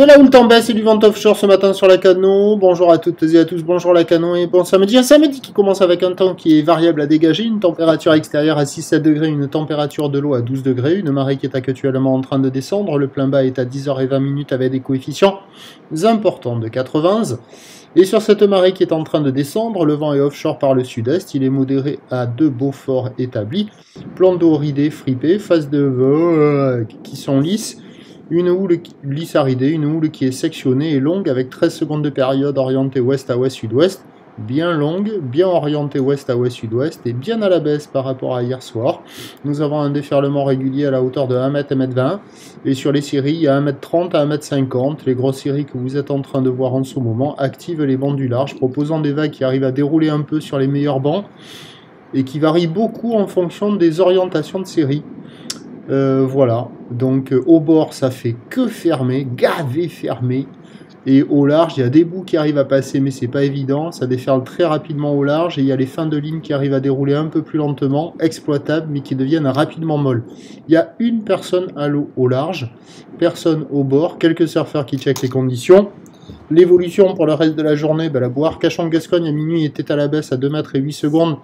De la houle en baisse et du vent offshore ce matin sur la Cano. Bonjour à toutes et à tous, bonjour la Cano et bon samedi. Un samedi qui commence avec un temps qui est variable à dégager, une température extérieure à 6-7 degrés, une température de l'eau à 12 degrés, une marée qui est actuellement en train de descendre, le plein bas est à 10h20 avec des coefficients importants de 80. Et sur cette marée qui est en train de descendre, le vent est offshore par le sud-est, il est modéré à 2 Beaufort établis, plan d'eau ridé, fripé, face de vagues qui sont lisses, une houle lisse à rider, une houle qui est sectionnée et longue avec 13 secondes de période orientée ouest à ouest-sud-ouest, bien longue, bien orientée ouest à ouest-sud-ouest et bien à la baisse par rapport à hier soir. Nous avons un déferlement régulier à la hauteur de 1 m, 1 m 20 et sur les séries, il y a 1 m 30 à 1 m 50. Les grosses séries que vous êtes en train de voir en ce moment activent les bancs du large, proposant des vagues qui arrivent à dérouler un peu sur les meilleurs bancs et qui varient beaucoup en fonction des orientations de série. Voilà, donc au bord ça fait que fermer, gavé fermé, et au large il y a des bouts qui arrivent à passer mais c'est pas évident, ça déferle très rapidement au large et il y a les fins de ligne qui arrivent à dérouler un peu plus lentement, exploitables mais qui deviennent rapidement molles. Il y a une personne à l'eau au large, personne au bord, quelques surfeurs qui checkent les conditions. L'évolution pour le reste de la journée, la boue Arcachon-Gascogne à minuit était à la baisse à 2 mètres et 8 secondes.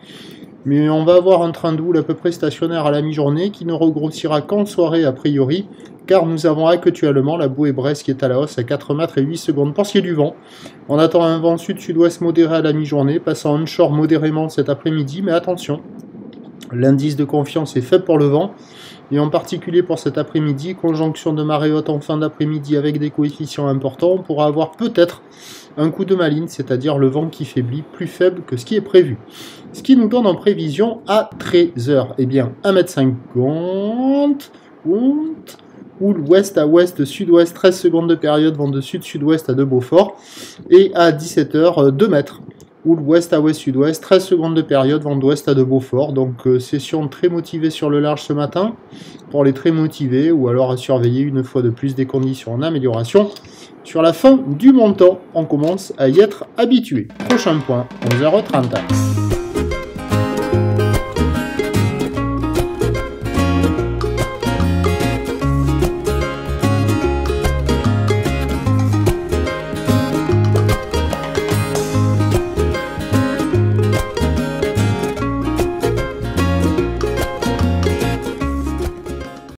Mais on va avoir un train de houle à peu près stationnaire à la mi-journée qui ne regrossira qu'en soirée a priori, car nous avons actuellement la bouée Brest qui est à la hausse à 4 mètres et 8 secondes. Pour ce qui est du vent, on attend un vent sud-sud-ouest modéré à la mi-journée, passant onshore modérément cet après-midi, mais attention, l'indice de confiance est faible pour le vent, et en particulier pour cet après-midi, conjonction de marée haute en fin d'après-midi avec des coefficients importants, on pourra avoir peut-être un coup de maline, c'est-à-dire le vent qui faiblit, plus faible que ce qui est prévu. Ce qui nous donne en prévision à 13h, eh bien 1 m 50, houle ouest à ouest, sud-ouest, 13 secondes de période, vent de sud-sud-ouest à 2 Beaufort, et à 17h, 2 mètres. Houle ouest à ouest, sud-ouest, 13 secondes de période, vent d'ouest à 2 Beaufort. Donc session très motivée sur le large ce matin, pour les très motivés, ou alors à surveiller une fois de plus des conditions en amélioration. Sur la fin du montant, on commence à y être habitué. Prochain point, 11h30.